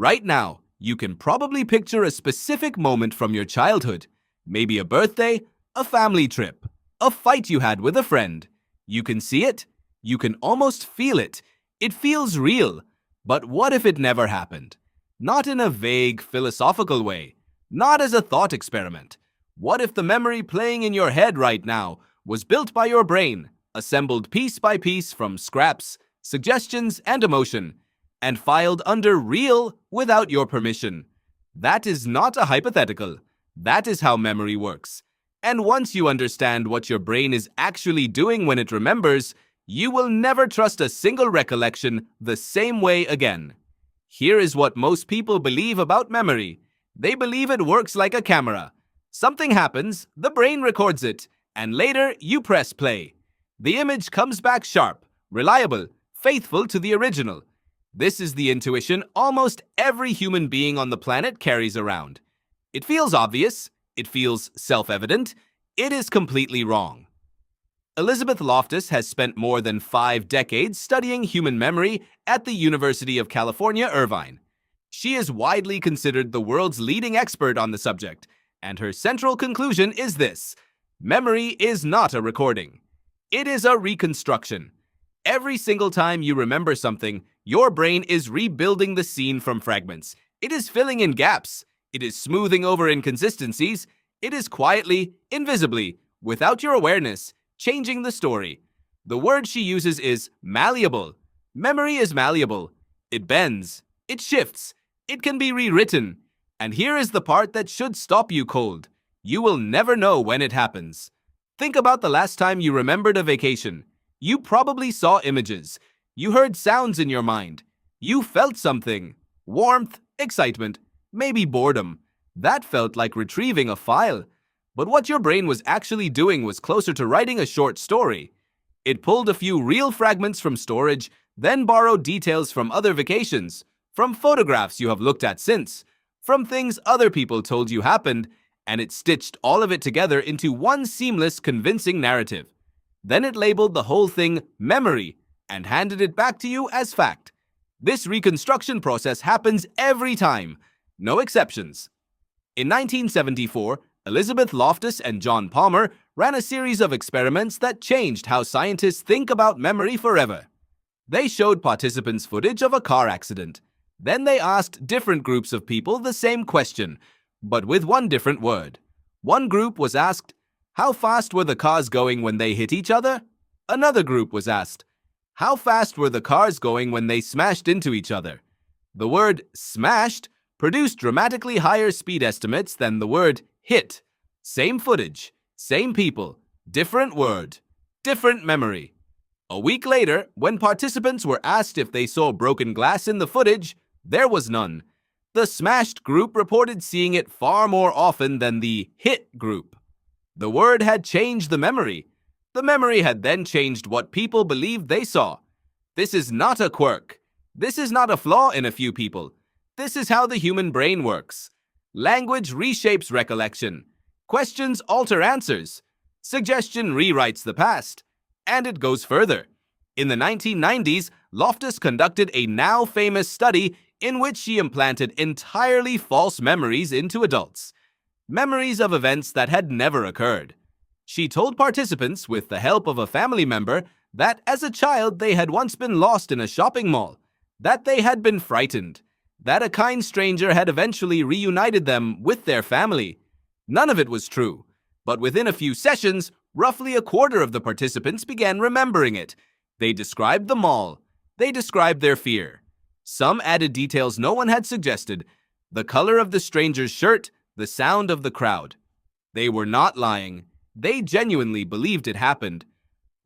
Right now, you can probably picture a specific moment from your childhood. Maybe a birthday, a family trip, a fight you had with a friend. You can see it. You can almost feel it. It feels real. But what if it never happened? Not in a vague, philosophical way. Not as a thought experiment. What if the memory playing in your head right now was built by your brain, assembled piece by piece from scraps, suggestions, and emotion, and filed under real without your permission? That is not a hypothetical. That is how memory works. And once you understand what your brain is actually doing when it remembers, you will never trust a single recollection the same way again. Here is what most people believe about memory. They believe it works like a camera. Something happens, the brain records it, and later you press play. The image comes back sharp, reliable, faithful to the original. This is the intuition almost every human being on the planet carries around. It feels obvious. It feels self-evident. It is completely wrong. Elizabeth Loftus has spent more than 5 decades studying human memory at the University of California, Irvine. She is widely considered the world's leading expert on the subject, and her central conclusion is this: memory is not a recording. It is a reconstruction. Every single time you remember something, your brain is rebuilding the scene from fragments. It is filling in gaps. It is smoothing over inconsistencies. It is quietly, invisibly, without your awareness, changing the story. The word she uses is malleable. Memory is malleable. It bends. It shifts. It can be rewritten. And here is the part that should stop you cold. You will never know when it happens. Think about the last time you remembered a vacation. You probably saw images. You heard sounds in your mind. You felt something. Warmth, excitement, maybe boredom. That felt like retrieving a file. But what your brain was actually doing was closer to writing a short story. It pulled a few real fragments from storage, then borrowed details from other vacations, from photographs you have looked at since, from things other people told you happened, and it stitched all of it together into one seamless, convincing narrative. Then it labeled the whole thing memory and handed it back to you as fact. This reconstruction process happens every time, no exceptions. In 1974, Elizabeth Loftus and John Palmer ran a series of experiments that changed how scientists think about memory forever. They showed participants footage of a car accident. Then they asked different groups of people the same question, but with one different word. One group was asked, how fast were the cars going when they hit each other? Another group was asked, how fast were the cars going when they smashed into each other? The word smashed produced dramatically higher speed estimates than the word hit. Same footage, same people, different word, different memory. A week later, when participants were asked if they saw broken glass in the footage, there was none. The smashed group reported seeing it far more often than the hit group. The word had changed the memory. The memory had then changed what people believed they saw. This is not a quirk. This is not a flaw in a few people. This is how the human brain works. Language reshapes recollection. Questions alter answers. Suggestion rewrites the past. And it goes further. In the 1990s, Loftus conducted a now famous study in which she implanted entirely false memories into adults. Memories of events that had never occurred. She told participants, with the help of a family member, that as a child they had once been lost in a shopping mall, that they had been frightened, that a kind stranger had eventually reunited them with their family. None of it was true, but within a few sessions, roughly a quarter of the participants began remembering it. They described the mall. They described their fear. Some added details no one had suggested: the color of the stranger's shirt, the sound of the crowd. They were not lying. They genuinely believed it happened.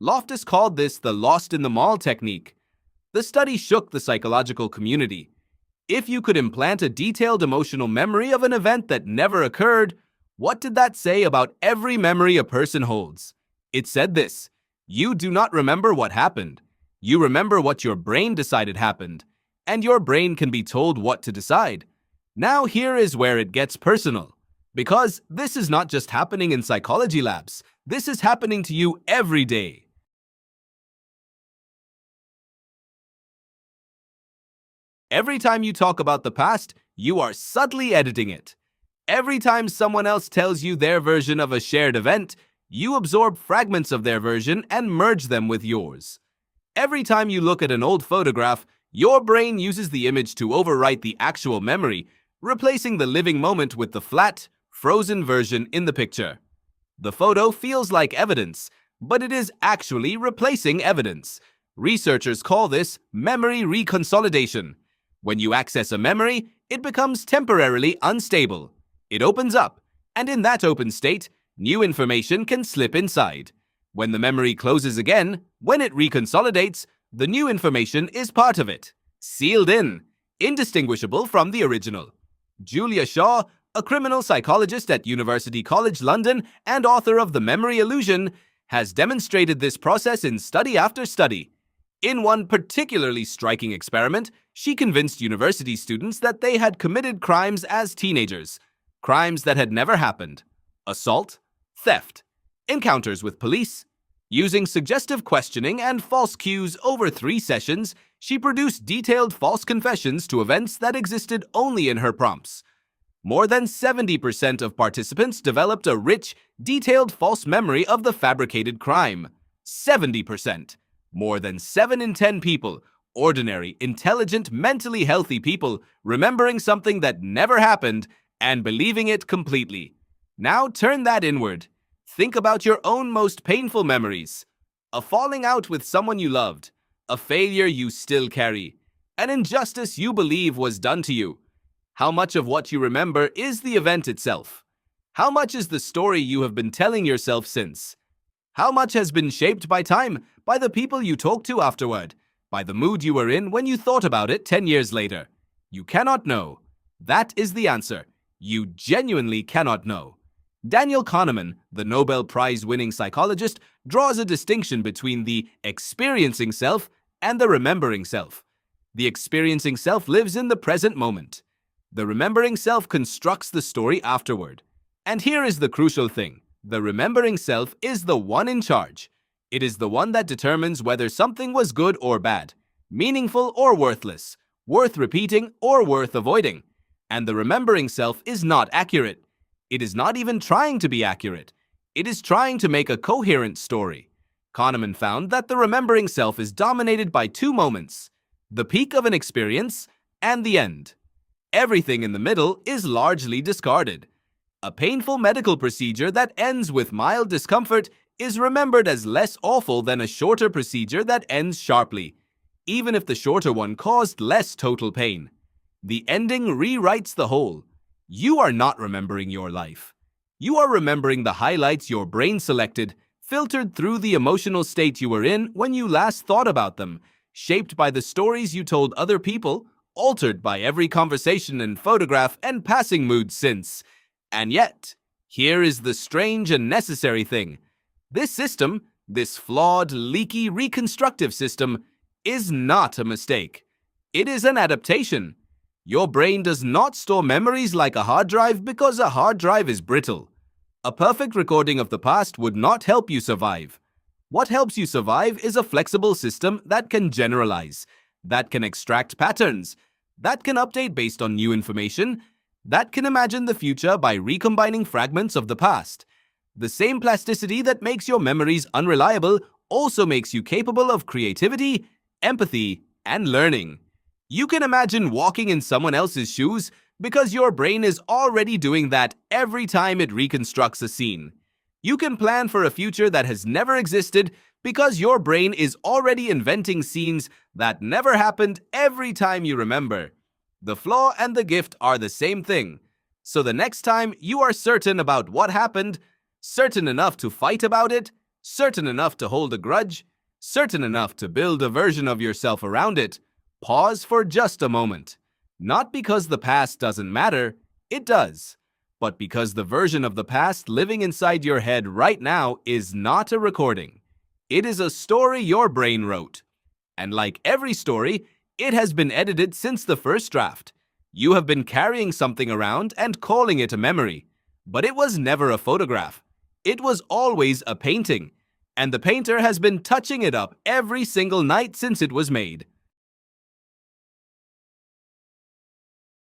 Loftus called this the lost in the mall technique. The study shook the psychological community. If you could implant a detailed emotional memory of an event that never occurred, what did that say about every memory a person holds? It said this: you do not remember what happened. You remember what your brain decided happened, and your brain can be told what to decide. Now here is where it gets personal, because this is not just happening in psychology labs. This is happening to you every day. Every time you talk about the past, you are subtly editing it. Every time someone else tells you their version of a shared event, you absorb fragments of their version and merge them with yours. Every time you look at an old photograph, your brain uses the image to overwrite the actual memory, replacing the living moment with the flat, frozen version in the picture. The photo feels like evidence, but it is actually replacing evidence. Researchers call this memory reconsolidation. When you access a memory, it becomes temporarily unstable. It opens up, and in that open state, new information can slip inside. When the memory closes again, when it reconsolidates, the new information is part of it, sealed in, indistinguishable from the original. Julia Shaw, a criminal psychologist at University College London and author of The Memory Illusion, has demonstrated this process in study after study. In one particularly striking experiment, she convinced university students that they had committed crimes as teenagers, crimes that had never happened: assault, theft, encounters with police. Using suggestive questioning and false cues over 3 sessions, she produced detailed false confessions to events that existed only in her prompts. More than 70% of participants developed a rich, detailed false memory of the fabricated crime. 70%. More than 7 in 10 people, ordinary, intelligent, mentally healthy people, remembering something that never happened and believing it completely. Now turn that inward. Think about your own most painful memories. A falling out with someone you loved, a failure you still carry, an injustice you believe was done to you. How much of what you remember is the event itself? How much is the story you have been telling yourself since? How much has been shaped by time, by the people you talked to afterward, by the mood you were in when you thought about it 10 years later? You cannot know. That is the answer. You genuinely cannot know. Daniel Kahneman, the Nobel Prize-winning psychologist, draws a distinction between the experiencing self and the remembering self. The experiencing self lives in the present moment. The remembering self constructs the story afterward. And here is the crucial thing. The remembering self is the one in charge. It is the one that determines whether something was good or bad, meaningful or worthless, worth repeating or worth avoiding. And the remembering self is not accurate. It is not even trying to be accurate. It is trying to make a coherent story. Kahneman found that the remembering self is dominated by 2 moments: the peak of an experience and the end. Everything in the middle is largely discarded. A painful medical procedure that ends with mild discomfort is remembered as less awful than a shorter procedure that ends sharply, even if the shorter one caused less total pain. The ending rewrites the whole. You are not remembering your life. You are remembering the highlights your brain selected, filtered through the emotional state you were in when you last thought about them, shaped by the stories you told other people, altered by every conversation and photograph and passing mood since. And yet, here is the strange and necessary thing. This system, this flawed, leaky, reconstructive system, is not a mistake. It is an adaptation. Your brain does not store memories like a hard drive because a hard drive is brittle. A perfect recording of the past would not help you survive. What helps you survive is a flexible system that can generalize, that can extract patterns, that can update based on new information, that can imagine the future by recombining fragments of the past. The same plasticity that makes your memories unreliable also makes you capable of creativity, empathy, and learning. You can imagine walking in someone else's shoes because your brain is already doing that every time it reconstructs a scene. You can plan for a future that has never existed because your brain is already inventing scenes that never happened every time you remember. The flaw and the gift are the same thing. So the next time you are certain about what happened, certain enough to fight about it, certain enough to hold a grudge, certain enough to build a version of yourself around it, pause for just a moment. Not because the past doesn't matter, it does, but because the version of the past living inside your head right now is not a recording. It is a story your brain wrote. And like every story, it has been edited since the first draft. You have been carrying something around and calling it a memory, but it was never a photograph. It was always a painting, and the painter has been touching it up every single night since it was made.